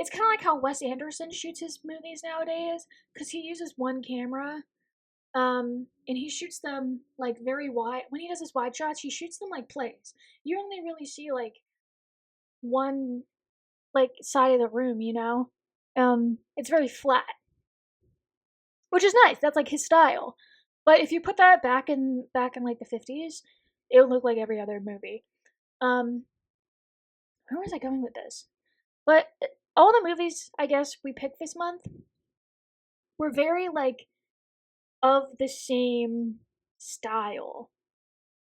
it's kind of like how Wes Anderson shoots his movies nowadays, because he uses one camera, and he shoots them like very wide. When he does his wide shots, he shoots them like plays. You only really see like one like side of the room, you know. It's very flat, which is nice. That's like his style. But if you put that back in like the 50s, it would look like every other movie. Um, where was I going with this? But all the movies I guess we picked this month were very like of the same style.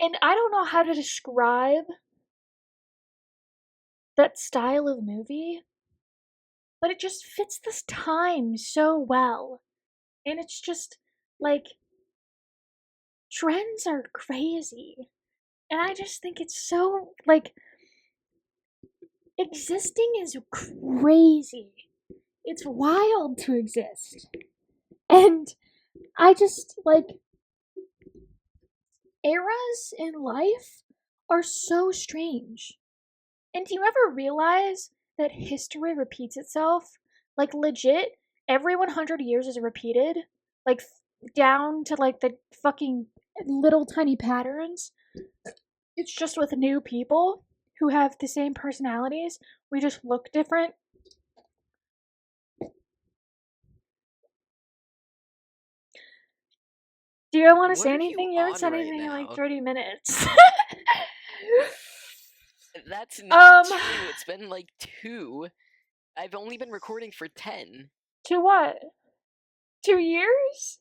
And I don't know how to describe that style of movie, but it just fits this time so well. And it's just like trends are crazy. And I just think it's so like existing is crazy. It's wild to exist. And I just like eras in life are so strange. And do you ever realize that history repeats itself? Like legit, every 100 years is repeated, like down to like the fucking little tiny patterns. It's just with new people who have the same personalities. We just look different. Do you want to What say are you anything? You haven't on said right anything in like now? 30 minutes. That's not um, true. It's been like 2. I've only been recording for 10. to what? 2 years?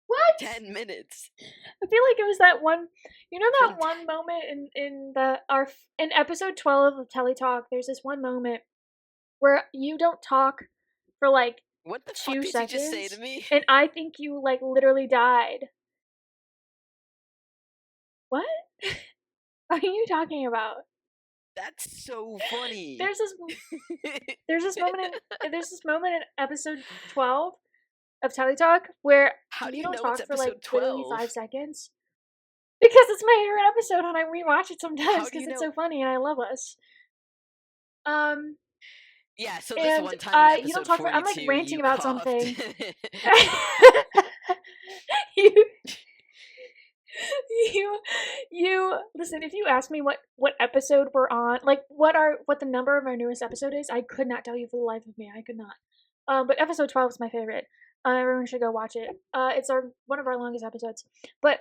What? 10 minutes. I feel like it was that one. You know It's that been one moment in episode 12 of Telly Talk. There's this one moment where you don't talk for like What the fuck two did you just say to seconds, me? and I think you like literally died. What? What are you talking about? That's so funny. There's this there's this moment in episode 12 of Telly Talk where How do you you don't know it's talk for like episode literally 12? 5 seconds. Because it's my favorite episode and I rewatch it sometimes How do you because it's know? so funny and I love us. Um, Yeah, so this and one time in you don't episode talk for. I'm like 42, ranting you about coughed. something. you, you listen. If you ask me what episode we're on, like what the number of our newest episode is, I could not tell you for the life of me. I could not. But episode 12 is my favorite. Everyone should go watch it. It's one of our longest episodes. But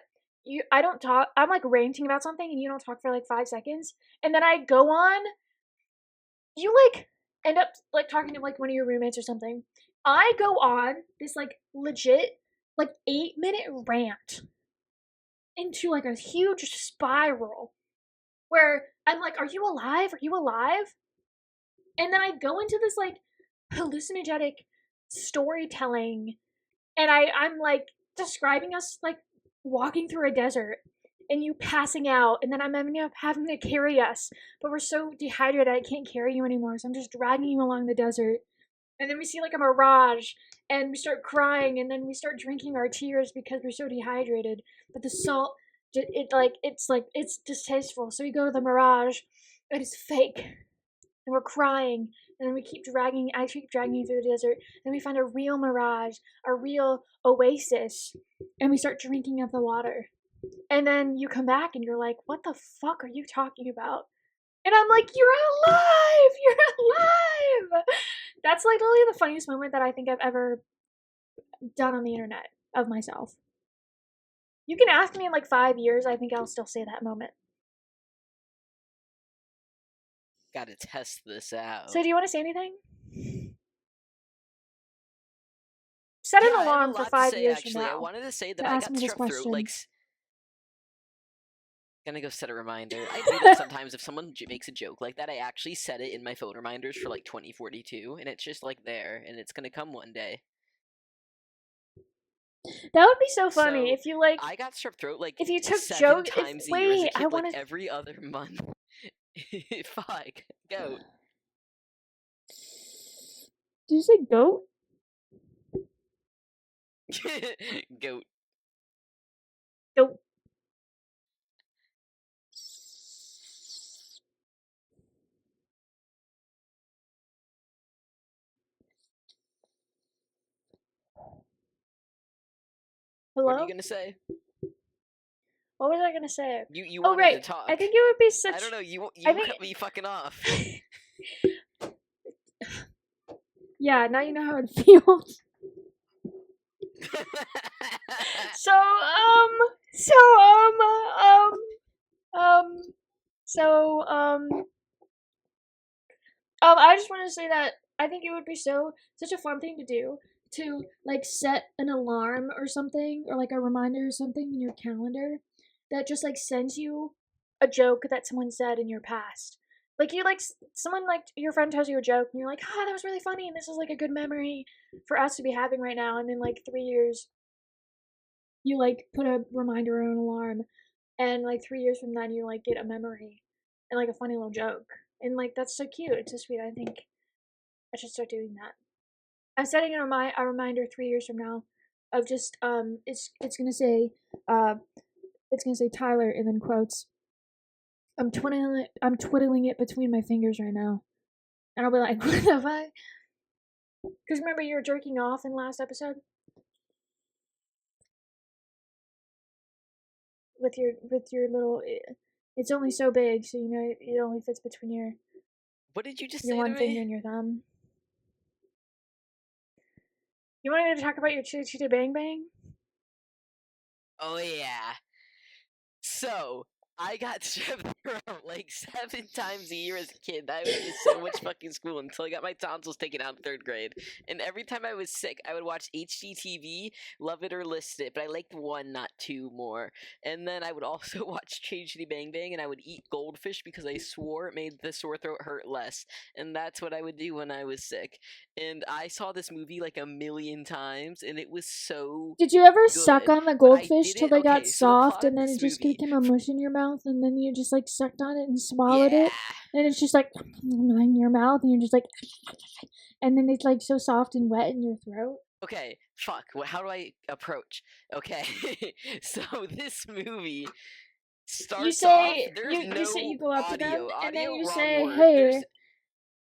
I don't talk. I'm like ranting about something, and you don't talk for like 5 seconds, and then I go on. You like end up like talking to like one of your roommates or something. I go on this like legit like 8-minute rant into like a huge spiral where I'm like, "Are you alive? Are you alive?" And then I go into this like hallucinogenic storytelling, and I'm like describing us like walking through a desert and you passing out, and then I'm ending up having to carry us, but we're so dehydrated I can't carry you anymore, so I'm just dragging you along the desert. And then we see like a mirage, and we start crying, and then we start drinking our tears because we're so dehydrated. But the salt, it's distasteful. So we go to the mirage, and it's fake, and we're crying, and then I keep dragging you through the desert. Then we find a real mirage, a real oasis, and we start drinking of the water. And then you come back, and you're like, "What the fuck are you talking about?" And I'm like, "You're alive! You're alive!" That's like literally the funniest moment that I think I've ever done on the internet of myself. You can ask me in like 5 years, I think I'll still say that moment. Gotta test this So, out. do you want to say anything? Set Yeah, an I have a alarm for lot to five say years from actually. I now wanted to say that to I ask got me this strep throat like question. gonna go set a reminder. I do that sometimes if someone makes a joke like that. I actually set it in my phone reminders for like 2042, and it's just like there, and it's gonna come one day. That would be so funny So if you like, I got strep throat like if you took 7 joke. If times a year as a wait, I kid, like want to. every other month. Fuck, goat, Did you say goat? goat. Goat. What are you Hello? gonna say? What was I gonna say? You Oh, wanted right. to I talk. think it would be I don't such. know. You I you think. cut me fucking off. Yeah, now you know how it feels. So, so, um, so, I just want to say that I think it would be such a fun thing to do to like set an alarm or something or like a reminder or something in your calendar that just like sends you a joke that someone said in your past. Like you like someone like your friend tells you a joke and you're like, "Oh, that was really funny and this is like a good memory for us to be having right now." And then like 3 years you like put a reminder or an alarm and like 3 years from then you like get a memory and like a funny little joke. And like that's so cute. It's so sweet. I think I should start doing that. I'm setting a reminder 3 years from now of just it's gonna say uh it's gonna say Tyler and then quotes. I'm twiddling it between my fingers right now. And I'll be like, what the fuck? Because remember you were jerking off in last episode? With your little it's only so big, so you know it only fits between What did you just your say to one finger me? and your thumb. You wanted to talk about your Chitty Chitty Bang Bang? Oh yeah. So, I got strep throat like 7 times a year as a kid. I would miss so much fucking school until I got my tonsils taken out in 3rd grade. And every time I was sick, I would watch HGTV, love it or list it, but I liked one, not two more. And then I would also watch Chitty Chitty Bang Bang, and I would eat goldfish because I swore it made the sore throat hurt less. And that's what I would do when I was sick. And I saw this movie like a million times, and it was so Did you ever suck good. on the But I goldfish till didn't. they got Okay, so the soft plot and of then it this just movie. became a mush in your mouth and then you just like sucked on it and swallowed it Yeah. and it's just like in your mouth and you're just like and then it's like so soft and wet in your throat? Okay, fuck. How do I approach? Okay, so this movie You starts off. say There's you no go up to them audio. and then Audio, you wrong say, word. There's "Hey,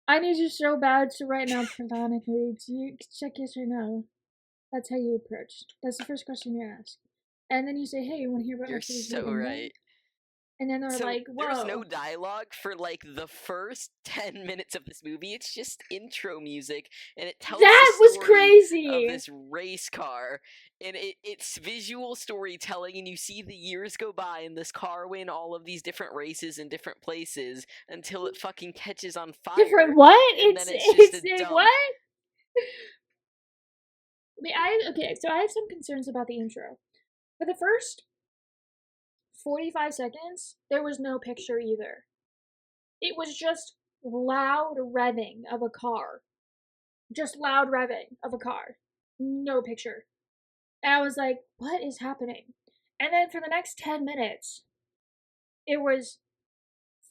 I need you so bad so right now platonically. Do you check yes or no?" That's how you approach. That's the first question you ask. And then you say, "Hey, you want to hear about my You're Chitty Chitty so Bang Bang?" right. And then they're So like, there's no "Whoa." dialogue for like the first 10 minutes of this movie. It's just intro music, and it tells the That was story of crazy. this race car, and it's visual storytelling, and you see the years go by and this car win all of these different races in different places until it fucking catches on Different fire, what? and It's then it's just a what? dump. So I have some concerns about the intro. For the first 45 seconds, there was no picture either. It was just loud revving of a car. Just loud revving of a car. No picture. And I was like, what is happening? And then for the next 10 minutes, it was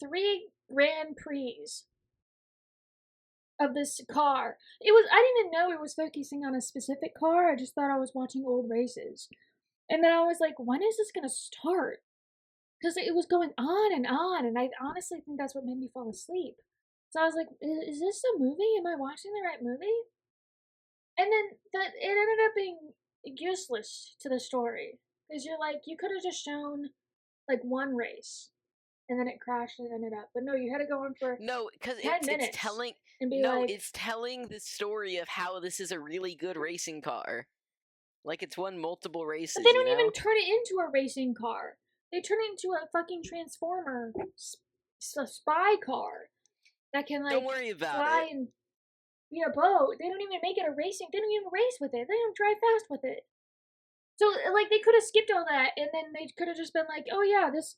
3 Grand Prix of this car. I didn't even know it was focusing on a specific car. I just thought I was watching old races. And then I was like, when is this gonna start? Because it was going on, and I honestly think that's what made me fall asleep. So I was like, is this a movie? Am I watching the right movie? And then that it ended up being useless to the story. Because you're like, you could have just shown like one race and then it crashed and ended up. But no, you had to go on for No, because 10 it's minutes telling. and be No, like, it's telling the story of how this is a really good racing car. Like it's won multiple but they races, you don't even know? turn it into a racing car. They turn it into a fucking transformer, a spy car that can Don't like worry about fly it. and be a boat. They don't even make it a racing. They don't even race with it. They don't drive fast with it. So like they could have skipped all that, and then they could have just been like, oh yeah, this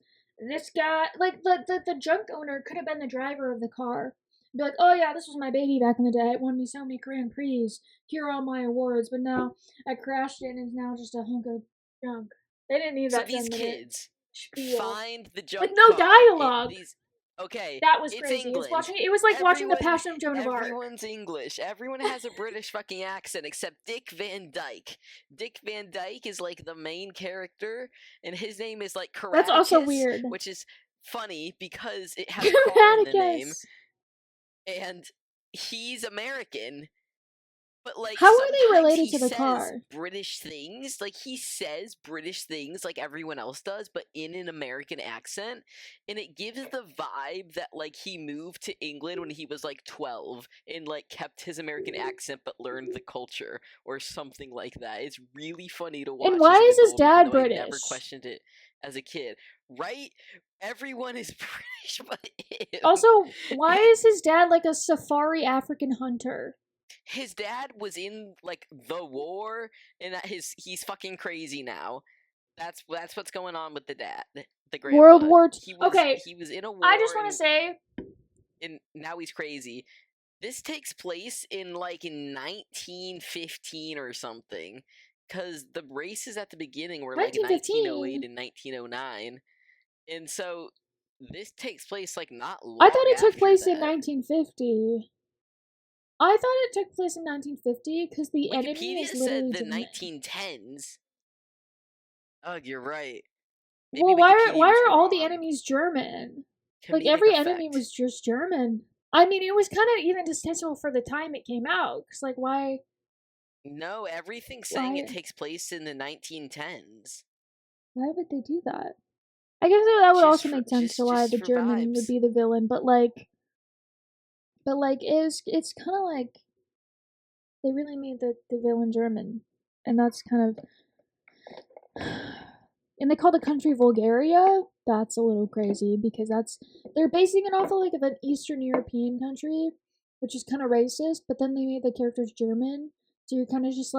guy, like the junk owner could have been the driver of the car. Be like, oh yeah, this was my baby back in the day. It won me so many Grand Prix. Here are all my awards, but now I crashed it, and it's now just a hunk of junk. They didn't need So that these 10 minute kids spiel find the with junk no car. dialogue. These okay, That was it's crazy. England. It was like watching the Everyone Passion of Joan of Arc. everyone's English. Everyone has a British fucking accent except Dick Van Dyke. Dick Van Dyke is like the main character, and his name is like That's also Karaticus, weird. which is funny because it has car in the name, Grammaticus. and he's American, But, like, How are they sometimes related he to the says car? British things. Like, he says British things like everyone else does, but in an American accent. And it gives the vibe that, like, he moved to England when he was, like, 12 and, like, kept his American accent but learned the culture or something like that. It's really funny to And watch why as an is his adult, even dad though I never British? questioned it as a kid. Right? Everyone is British but him. Also, why is his dad like a safari African hunter? His dad was in like the war, and he's fucking crazy now. That's what's going on with the dad, the World grandpa. War. He Okay, was in a I just war, want to say, and now he's crazy. This takes place in like in 1915 or something, because the races at the beginning were like 1908 1915. and 1909, and so this takes place like not I thought long it took after place in that. 1950. I thought it took place in 1950 because the enemy Wikipedia is said literally the German. 1910s. Oh, you're right. Maybe Well, Wikipedia why was are all the wrong. enemies German? Like Comedic every enemy effect. was just German. I mean, it was kind of even distasteful for the time it came out. Cause like, No, everything's saying it why, takes place in the 1910s. why would they do that? I guess that would also make sense to why Just the for German would vibes. be the villain, but like, it's kind of like they really made the villain German, and that's kind of and they call the country Bulgaria. That's a little crazy because they're basing it off of like of an Eastern European country, which is kind of racist. But then they made the characters German, so you're kind of just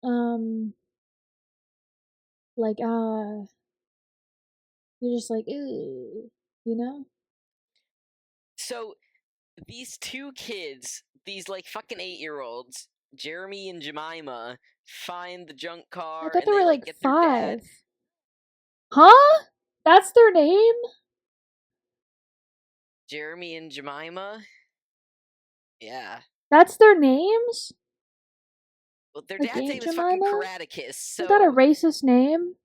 um, like you're just like, ew, you know. So, these two kids, these like fucking 8-year-olds, Jeremy and Jemima, find the junk I car thought and they they were like like get their dad. 5. Huh? That's their name? Jeremy and Jemima? Yeah. That's their names? Well, their Like dad's Aunt name is fucking Jemima? Karatakis, Is that a so racist name?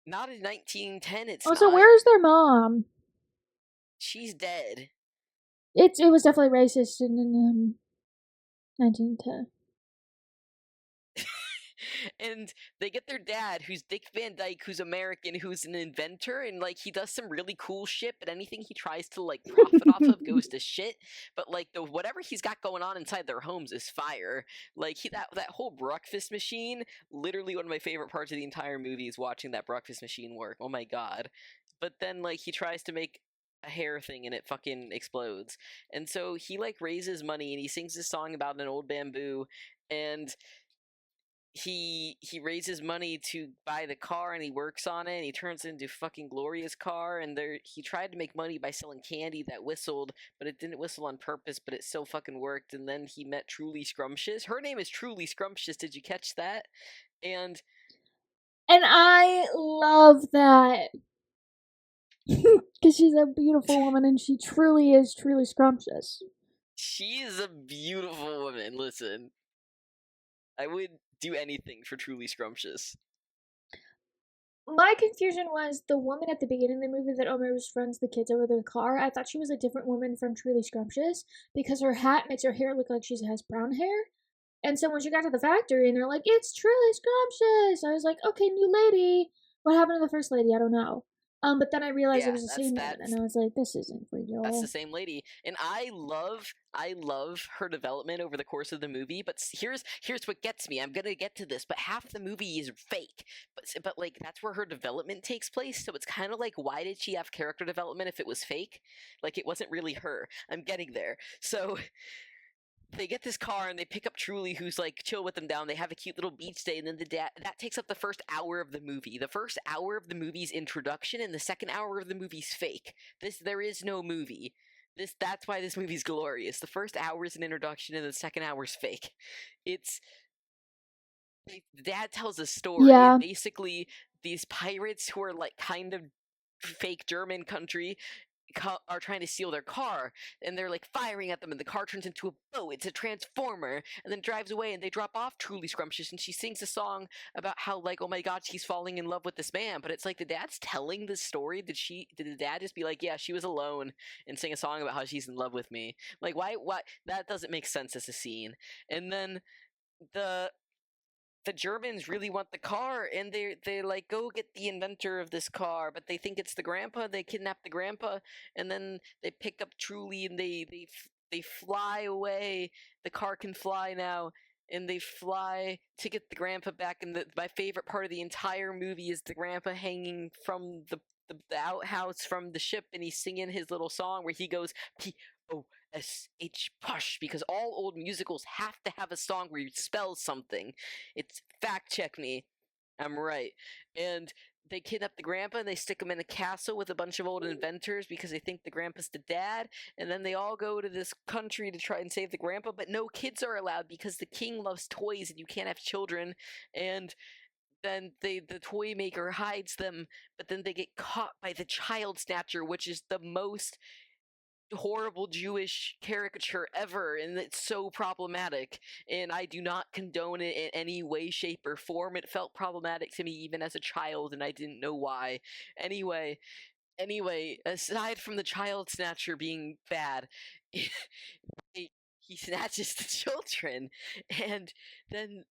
not in 1910, it's Also, not. where is their mom? She's dead. It was definitely racist in 1910. And they get their dad, who's Dick Van Dyke, who's American, who's an inventor, and like he does some really cool shit, but anything he tries to like profit off of goes to shit. But like the whatever he's got going on inside their homes is fire. Like that whole breakfast machine, literally one of my favorite parts of the entire movie is watching that breakfast machine work. Oh my god. But then like he tries to make a hair thing and it fucking explodes. And so he like raises money and he sings this song about an old bamboo, and he raises money to buy the car and he works on it and he turns it into fucking Gloria's car, and there he tried to make money by selling candy that whistled, but it didn't whistle on purpose, but it still fucking worked. And then he met Truly Scrumptious. Her name is Truly Scrumptious, did you catch that? And And I love that. Because she's a beautiful woman and she truly is truly scrumptious. she is a beautiful woman. Listen, I would do anything for Truly Scrumptious. My confusion was the woman at the beginning of the movie that almost runs the kids over the car. I thought she was a different woman from Truly Scrumptious because her hat makes her hair look like she has brown hair. And so when she got to the factory and they're like, it's Truly Scrumptious, I was like, okay, new lady. What happened to the first lady? I don't know. But then I realized it Yeah, was the that's same woman, and that's I was like, this isn't That's the real. same lady, and I love her development over the course of the movie. But here's what gets me. I'm gonna get to this, but half the movie is fake. But like that's where her development takes place. So it's kind of like, why did she have character development if it was fake? Like it wasn't really her. I'm getting there. So they get this car and they pick up Truly, who's like chill with them down. They have a cute little beach day, and then the dad that takes up the first hour of the movie. The first hour of the movie's introduction, and the second hour of the movie's fake. There is no movie. That's why this movie's glorious. The first hour is an introduction, and the second hour's fake. It's the dad tells a story, and Yeah. basically these pirates who are like kind of fake German country are trying to steal their car, and they're like firing at them, and the car turns into a boat. It's a transformer, and then drives away, and they drop off Truly Scrumptious, and she sings a song about how, like, oh my god, she's falling in love with this man. But it's like the dad's telling the story. Did the dad just be like, yeah, she was alone and sing a song about how she's in love with me? Like, why that doesn't make sense as a scene. And then the the Germans really want the car, and they like go get the inventor of this car, but they think it's the grandpa. They kidnap the grandpa, and then they pick up Truly, and they fly away. The car can fly now, and they fly to get the grandpa back. And my favorite part of the entire movie is the grandpa hanging from the outhouse from the ship, and he's singing his little song where he goes Posh, push, because all old musicals have to have a song where you spell something. It's fact check me. I'm right. And they kidnap the grandpa, and they stick him in a castle with a bunch of old inventors because they think the grandpa's the dad. And then they all go to this country to try and save the grandpa, but no kids are allowed because the king loves toys and you can't have children. And then the toy maker hides them, but then they get caught by the child snatcher, which is the most horrible Jewish caricature ever, and it's so problematic, and I do not condone it in any way, shape, or form. It felt problematic to me even as a child, and I didn't know why. Anyway, aside from the child snatcher being bad, he snatches the children, and then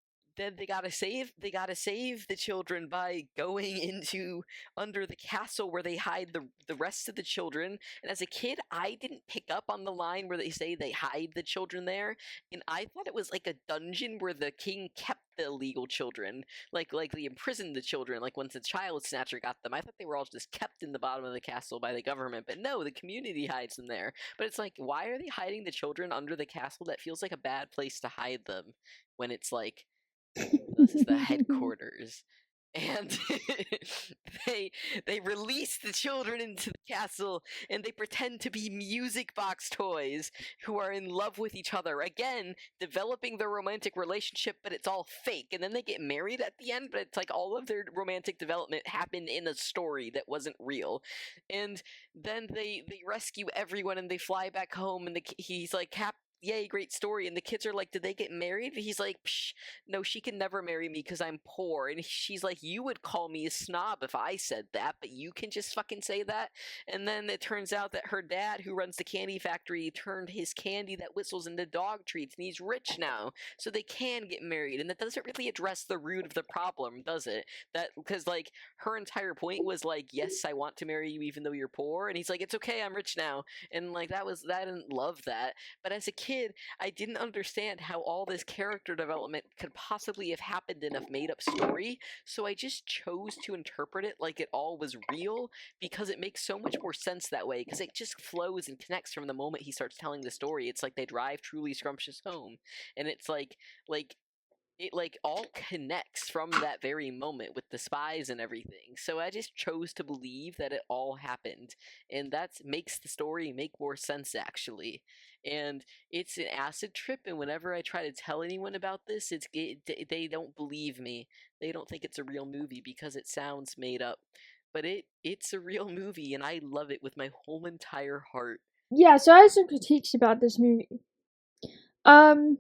they gotta save the children by going into under the castle where they hide the rest of the children. And as a kid, I didn't pick up on the line where they say they hide the children there, and I thought it was like a dungeon where the king kept the illegal children, like they imprisoned the children. Like once the child snatcher got them, I thought they were all just kept in the bottom of the castle by the government, but no, the community hides them there. But it's like, why are they hiding the children under the castle? That feels like a bad place to hide them when it's like this is the headquarters. And they they release the children into the castle, and they pretend to be music box toys who are in love with each other, again developing their romantic relationship, but it's all fake. And then they get married at the end, but it's like all of their romantic development happened in a story that wasn't real. And then they rescue everyone, and they fly back home, and he's like, yay, great story. And the kids are like, did they get married? He's like, psh, no, she can never marry me because I'm poor. And she's like, you would call me a snob if I said that, but you can just fucking say that. And then it turns out that her dad, who runs the candy factory, turned his candy that whistles into dog treats, and he's rich now, so they can get married. And that doesn't really address the root of the problem, does it? That because like her entire point was like, yes, I want to marry you even though you're poor, and he's like, it's okay, I'm rich now. And like I didn't love that. But as a kid, I didn't understand how all this character development could possibly have happened in a made up story, so I just chose to interpret it like it all was real because it makes so much more sense that way, because it just flows and connects from the moment he starts telling the story. It's like they drive Truly Scrumptious home, and it's like it like all connects from that very moment with the spies and everything. So I just chose to believe that it all happened, and that makes the story make more sense actually. And it's an acid trip, and whenever I try to tell anyone about this, they don't believe me. They don't think it's a real movie because it sounds made up. But it's a real movie, and I love it with my whole entire heart. Yeah, so I have some critiques about this movie. Um,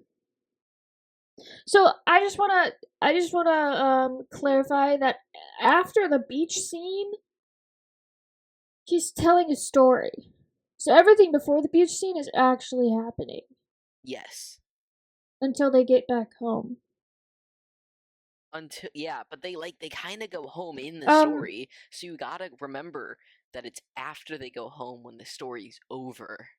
so I just wanna clarify that after the beach scene, he's telling a story. So everything before the beach scene is actually happening Yes. until they get back home. Until yeah, but they kind of go home in the Um, story, so you gotta remember that it's after they go home when the story's over.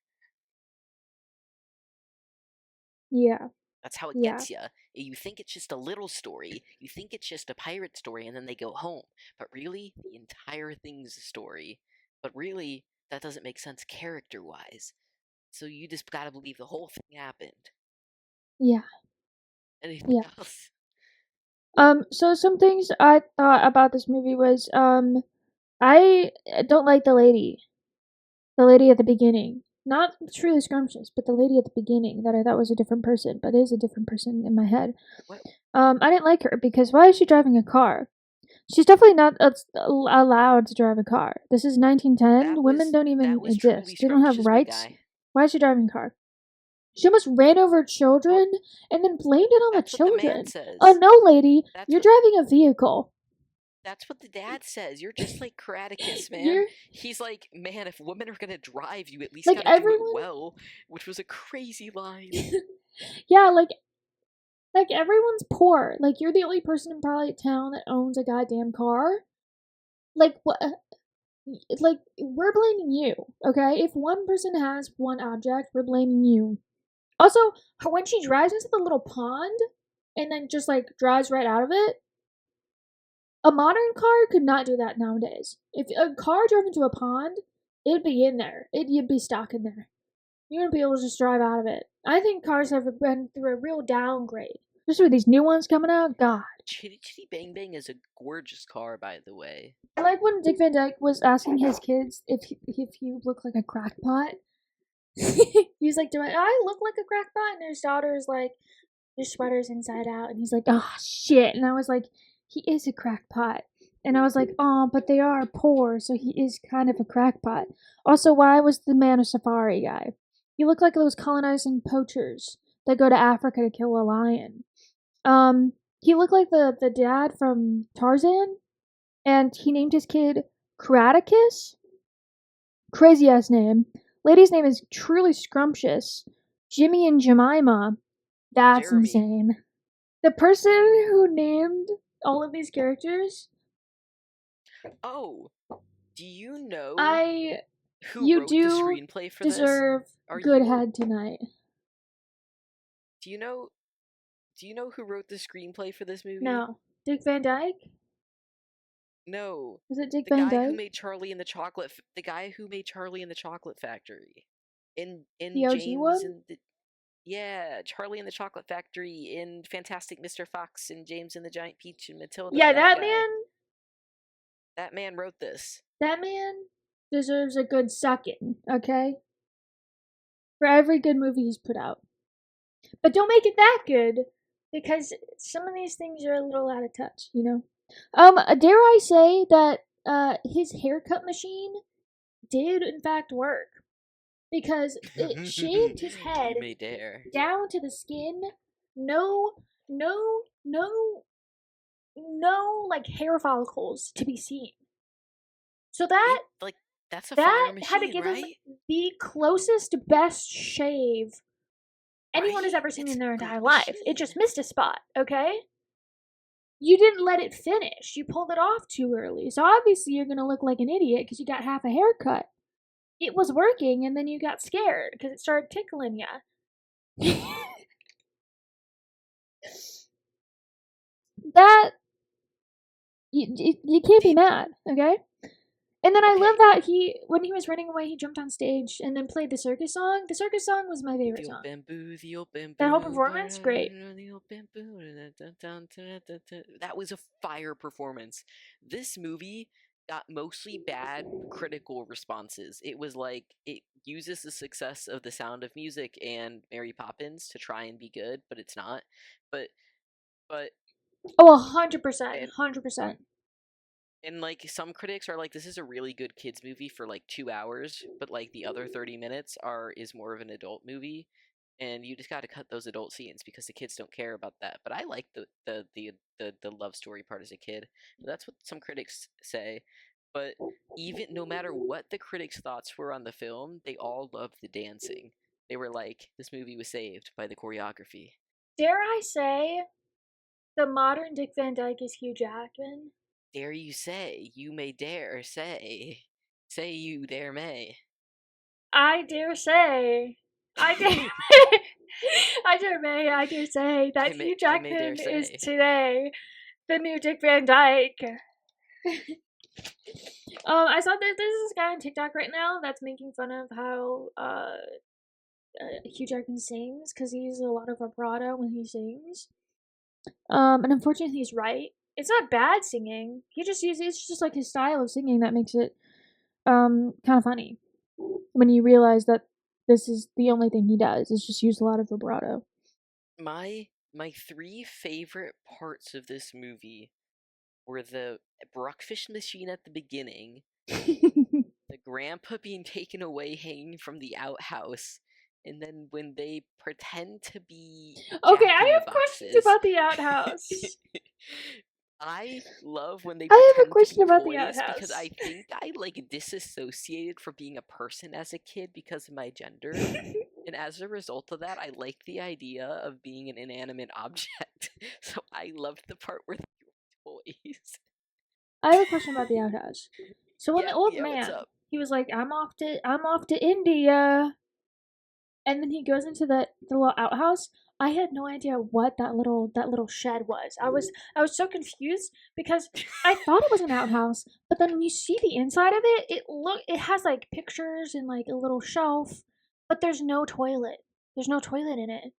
yeah, That's how it yeah, gets you. You think it's just a little story, you think it's just a pirate story, and then they go home, but really the entire thing's a story. But really that doesn't make sense character wise, so you just gotta believe the whole thing happened. yeah, Anything yeah. else? So some things I thought about this movie was, I don't like the lady at the beginning. Not truly scrumptious, but the lady at the beginning that I thought was a different person, but is a different person in my head. What? I didn't like her because why is she driving a car? She's definitely not allowed to drive a car. This is 1910. Women don't that even was truly exist. They don't have scrumptious, my rights. guy. Why is she driving a car? She almost ran over Well, children and then blamed it on the that's what the man children. Oh says. no, lady, That's you're what driving a vehicle. that's what the dad says. You're just like Karaticus, man. You're He's like, man, if women are gonna drive, you at least like gotta do it everyone. well, which was a crazy line. Yeah, like everyone's poor. Like you're the only person in probably town that owns a goddamn car. Like what? Like we're blaming you, okay? If one person has one object, we're blaming you. Also, when she drives into the little pond and then just like drives right out of it, a modern car could not do that nowadays. If a car drove into a pond, it'd be in there. You'd be stuck in there. You wouldn't be able to just drive out of it. I think cars have been through a real downgrade. Especially with these new ones coming out. God. Chitty Chitty Bang Bang is a gorgeous car, by the way. I like when Dick Van Dyke was asking his kids if you look like a crackpot. He's like, "Do I look like a crackpot?" And his daughter's like, "Your sweater's inside out." And he's like, "Oh shit!" And I was like, "He is a crackpot." And I was like, "Oh, but they are poor, so he is kind of a crackpot." Also, why was the man a safari guy? He looked like those colonizing poachers that go to Africa to kill a lion. He looked like the dad from Tarzan, and he named his kid Kraticus. Crazy ass name. Lady's name is truly scrumptious. Jimmy and Jemima. That's Jeremy. insane. The person who named all of these characters, Oh, do you know I who you wrote the do screenplay for this? deserve Are good you head tonight. do you know do you know who wrote the screenplay for this movie? No. Dick Van Dyke? No. Is it Dick The Van guy who Dyke? made Charlie in the Chocolate Factory. The In OG James one? and the Yeah, Charlie in the Chocolate Factory, in Fantastic Mr. Fox, and James and the Giant Peach and Matilda, Yeah, that guy. man That man wrote this. that man deserves a good sucking, okay? For every good movie he's put out. But don't make it that good because some of these things are a little out of touch, you know. Dare I say that his haircut machine did in fact work because it shaved his head You may dare. down to the skin. No, no, no, no, like hair follicles to be seen. So It, that like, that's a that fire had to machine, give him right? the closest best shave anyone has Right? ever seen It's in a their good entire life. It just machine. missed a spot, okay? You didn't let it finish. You pulled it off too early. So obviously you're gonna look like an idiot because you got half a haircut. It was working, and then you got scared because it started tickling you. that you can't be The mad, okay? And then I love Okay, that when he was running away, he jumped on stage and then played the circus song. The circus song was my favorite song. the old That whole bamboo, performance, great. the old bamboo, that was a fire performance. This movie got mostly bad critical responses. It was like it uses the success of The Sound of Music and Mary Poppins to try and be good, but it's not. But but Oh, 100%, and 100%. like some critics are like, this is a really good kids movie for like 2 hours, but like the other 30 minutes is more of an adult movie, and you just got to cut those adult scenes because the kids don't care about that. But I like the love story part as a kid. That's what some critics say. But even no matter what the critics' thoughts were on the film, they all loved the dancing. They were like, this movie was saved by the choreography. Dare I say, the modern Dick Van Dyke is Hugh Jackman? Dare you say, you may dare say you dare may. I dare say, I dare, I dare say that Hugh I may dare Jackman is say. today the new Dick Van Dyke. I saw that there's this guy on TikTok right now that's making fun of how Hugh Jackman sings because he uses a lot of vibrato when he sings. And unfortunately, he's right. It's not bad singing. He just uses it's just like his style of singing that makes it kind of funny when you realize that this is the only thing he does is just use a lot of vibrato. My three favorite parts of this movie or the breakfast machine at the beginning, the grandpa being taken away hanging from the outhouse, and then when they pretend to be Okay, Jack I in the have questions Boxes. about the outhouse. I love when they I have a pretend to be question about the toys because outhouse. I think I like disassociated from being a person as a kid because of my gender. And as a result of that, I like the idea of being an inanimate object. So I loved the part where they were toys. I have a question about the outhouse. So when the Yeah, old yeah, what's man, up? he was like, I'm off to India," and then he goes into the little outhouse. I had no idea what that little shed was. I was so confused because I thought it was an outhouse, but then when you see the inside of it, it has like pictures and like a little shelf, but there's no toilet. There's no toilet in it.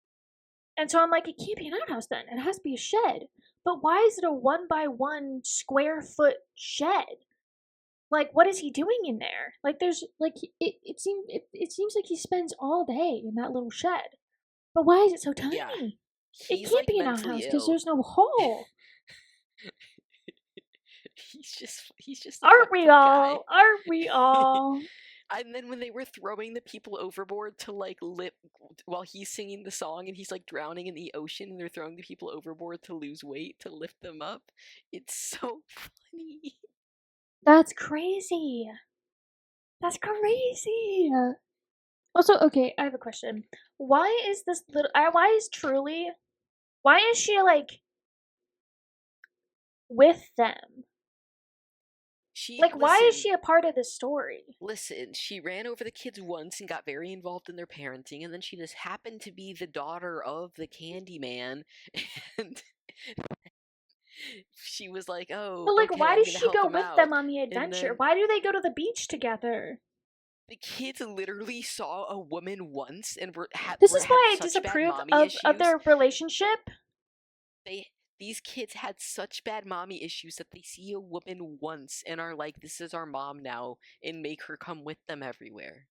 And so I'm like, it can't be an outhouse then. It has to be a shed. But why is it a 1 by 1 square foot shed? Like, what is he doing in there? Like, there's like it seems like he spends all day in that little shed. But why is it so Yeah, tiny? It he's can't like be an mentally outhouse because ill. there's no hole. He's just a Aren't fucked we up guy. all? Aren't we all? And then when they were throwing the people overboard to like lip while he's singing the song and he's like drowning in the ocean and they're throwing the people overboard to lose weight to lift them up, it's so funny. That's crazy. That's crazy. Also, okay, I have a question. Why is this little? Why is Truly? Why is she like with them? She Like, why is listen, she a part of this story? listen, she ran over the kids once and got very involved in their parenting, and then she just happened to be the daughter of the Candy Man, and she was like, "Oh, But like, okay, why I'm does gonna she help go him with out." them on the And adventure? then Why do they go to the beach together? the kids literally saw a woman once and This is had why I such bad disapprove mommy of issues. their relationship. They these kids had such bad mommy issues that they see a woman once and are like, "This is our mom now," and make her come with them everywhere.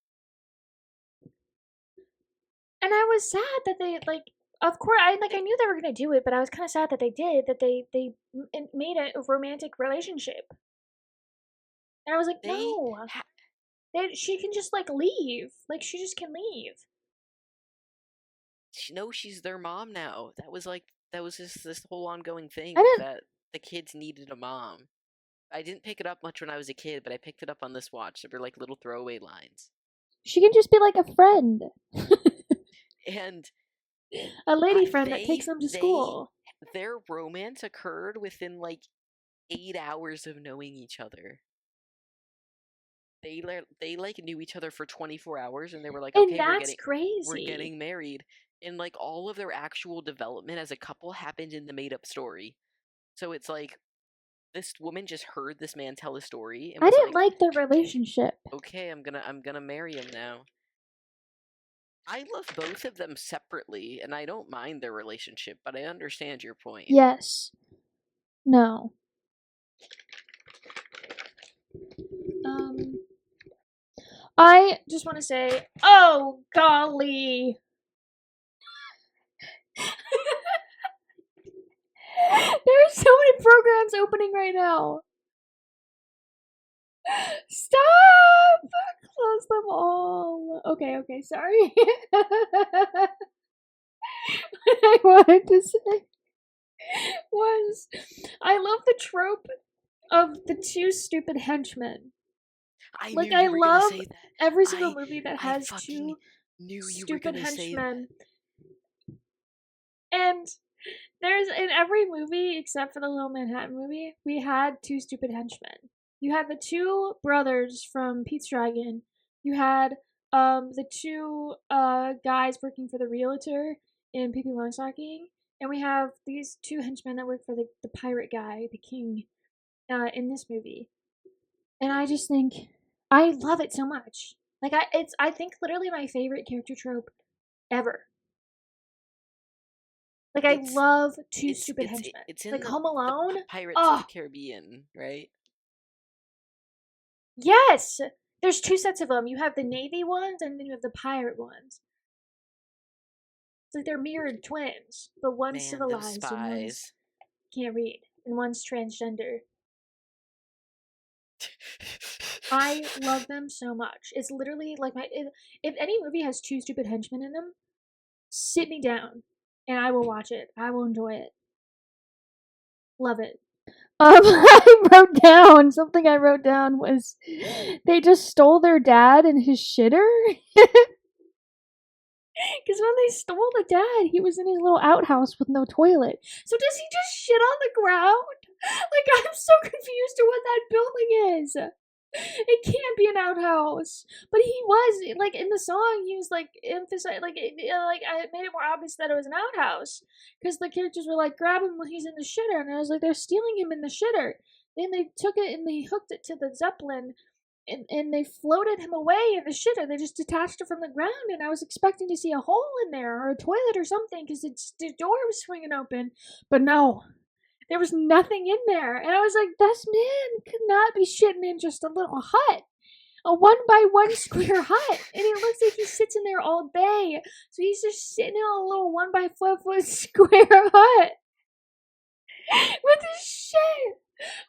And I was sad that they like. Of course, I knew they were gonna do it, but I was kind of sad that they did. That they made a romantic relationship, and I was like, They no, ha- she can just like leave. Like she just can leave. know she's their mom now. That was just this whole ongoing I thing didn't. that the kids needed a mom. I didn't pick it up much when I was a kid, but I picked it up on this watch. There were like little throwaway lines. She can just be like a friend, And a lady friend that takes they them to they school. their romance occurred within like 8 hours of knowing each other. They like knew each other for 24 hours and they were like, And okay, that's we're crazy. getting married. And like all of their actual development as a couple happened in the made up story. So it's like this woman just heard this man tell a story and I was didn't like, like their relationship. okay, I'm gonna marry him now. I love both of them separately, and I don't mind their relationship, but I understand your point. Yes. No. Um. I just want to say, oh golly. There are so many programs opening right now. Stop! Close them all. Okay, okay, sorry. What I wanted to say was I love the trope of the two stupid henchmen. I knew Like, I you were gonna love say that. every single I movie that I has fucking two knew you were stupid gonna say that. henchmen. And there's in every movie except for the Little Manhattan movie, we had two stupid henchmen. You had the two brothers from Pete's Dragon. You had the two guys working for the realtor in Pippi Longstocking, and we have these two henchmen that work for the pirate guy, the king, in this movie. And I just think I love it so much. Like I think literally my favorite character trope ever. Like I It's love two stupid henchmen. it's in Like Home Alone. Pirates of the Oh Caribbean, right? yes, there's two sets of them. You have the navy ones and then you have the pirate ones. It's like they're mirrored twins, but one's Man, those civilized and one's spies. can't read, and one's transgender. I love them so much. It's literally like if any movie has two stupid henchmen in them, sit me down and I will watch it. I will enjoy it. Love it. I wrote down something. I wrote down was they just stole their dad and his shitter. Because when they stole the dad, he was in his little outhouse with no toilet. So does he just shit on the ground? Like, I'm so confused to what that building is. It can't be an outhouse. But he was, like, in the song, he was, like, emphasized, like, I made it more obvious that it was an outhouse. Because the characters were like, grab him when he's in the shitter. And I was like, they're stealing him in the shitter. Then they took it and they hooked it to the Zeppelin and they floated him away in the shitter. They just detached it from the ground, and I was expecting to see a hole in there or a toilet or something because the door was swinging open. But no, there was nothing in there. And I was like, this man could not be shitting in just a little hut. A 1x1 square hut. And it looks like he sits in there all day. So he's just sitting in a little 1x4 square hut with his shit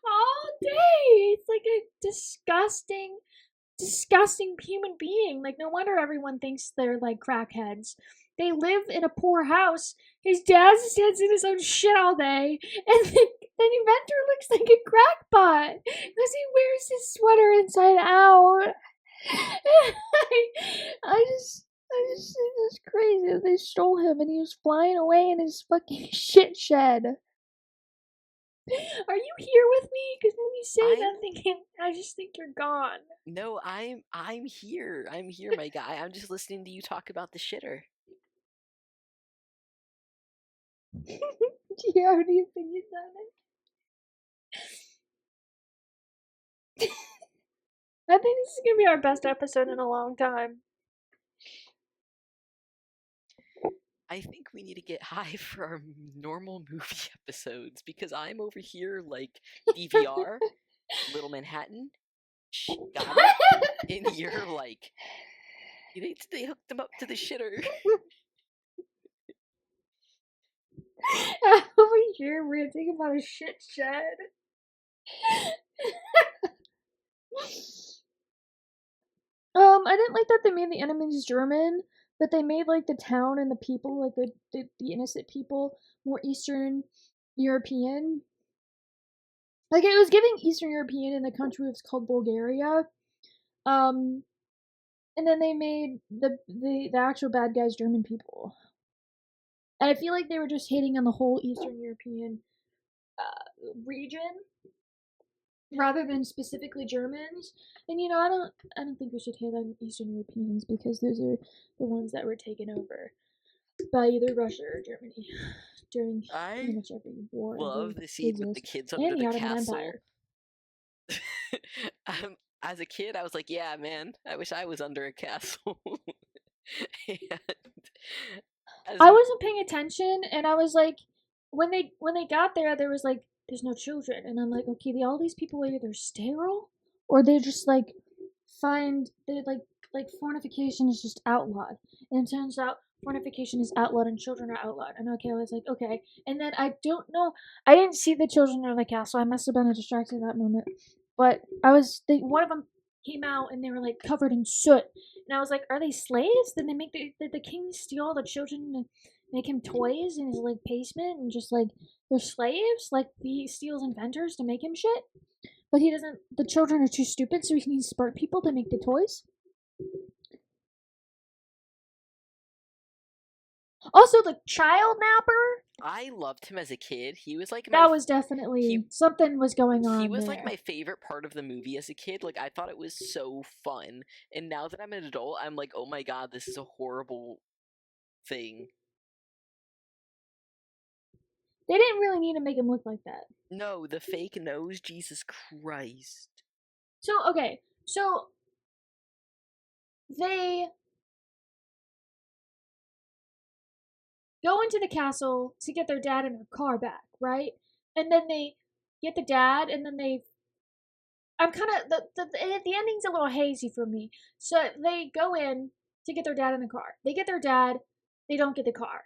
all day. It's like a disgusting human being. Like, no wonder everyone thinks they're like crackheads. They live in a poor house. His dad stands in his own shit all day, and then Inventor looks like a crackpot because he wears his sweater inside out. I just think it's crazy that they stole him and he was flying away in his fucking shit shed. Are you here with me? Because when you say that, thinking, I just think you're gone. No, I'm here. I'm here, my guy. I'm just listening to you talk about the shitter. Do you have any opinions on it? I think this is gonna be our best episode in a long time. I think we need to get high for our normal movie episodes because I'm over here like DVR, Little Manhattan, got it, and you're like, they hooked them up to the shitter. Over here, we're thinking about a shit shed. I didn't like that they made the enemies German, but they made like the town and the people, like the innocent people, more Eastern European. Like it was giving Eastern European, and the country was called Bulgaria. And then they made the actual bad guys German people. And I feel like they were just hating on the whole Eastern European region rather than specifically Germans. And I don't think we should hate on Eastern Europeans because those are the ones that were taken over by either Russia or Germany during pretty much every war Love ever the scene with the kids under and the the Ottoman castle. Empire. As a kid, I was like, yeah, man, I wish I was under a castle. I wasn't paying attention, and I was like, when they got there, there was like, there's no children, and I'm like, okay, all these people are either sterile or they're just like they're like fornication is just outlawed, and it turns out fornication is outlawed and children are outlawed. And okay, I was like, okay, and then I don't know, I didn't see the children in the castle. I must have been distracted at that moment, but one of them came out and they were like covered in soot. And I was like, are they slaves? Did they make the king steal all the children and make him toys in his like basement and just like they're slaves? Like he steals inventors to make him shit? But he doesn't the children are too stupid, so he needs smart people to make the toys. Also the child napper. I loved him as a kid. He was like that was definitely something was going on. He was there. like my favorite part of the movie as a kid. Like I thought it was so fun. And now that I'm an adult, I'm like, oh my god, this is a horrible thing. They didn't really need to make him look like that. No, the fake nose, Jesus Christ. So okay, so they go into the castle to get their dad and her car back, right? And then they get the dad, and then I'm kind of the ending's a little hazy for me. So they go in to get their dad in the car. They get their dad. They don't get the car.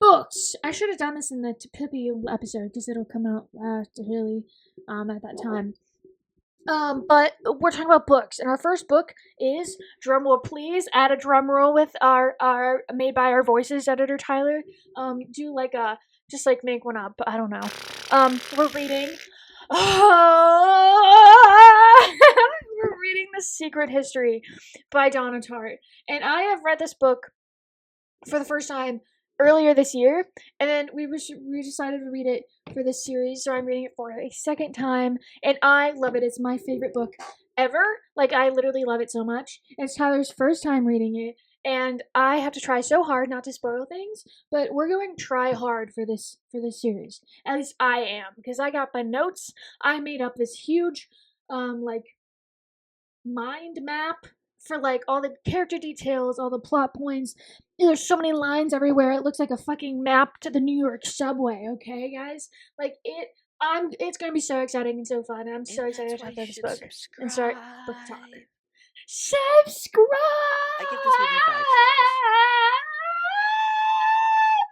Books. I should have done this in the Pippi episode because it'll come out really at that time. But we're talking about books, and our first book is, drumroll please, add a drum roll with our made by our voices editor Tyler. Do like a just like make one up. I don't know. We're reading. We're reading The Secret History by Donna Tartt, and I have read this book for the first time earlier this year, and then we decided to read it for this series, so I'm reading it for a second time, and I love it. It's my favorite book ever. Like, I literally love it so much. It's Tyler's first time reading it, and I have to try so hard not to spoil things, but we're going to try hard for this series. At least I am, because I got my notes. I made up this huge like mind map for like all the character details, all the plot points. There's so many lines everywhere. It looks like a fucking map to the New York subway. Okay, guys, like it's gonna be so exciting and so fun. And I'm so excited to talk about this book and start book talk. Subscribe. I give this movie 5 stars.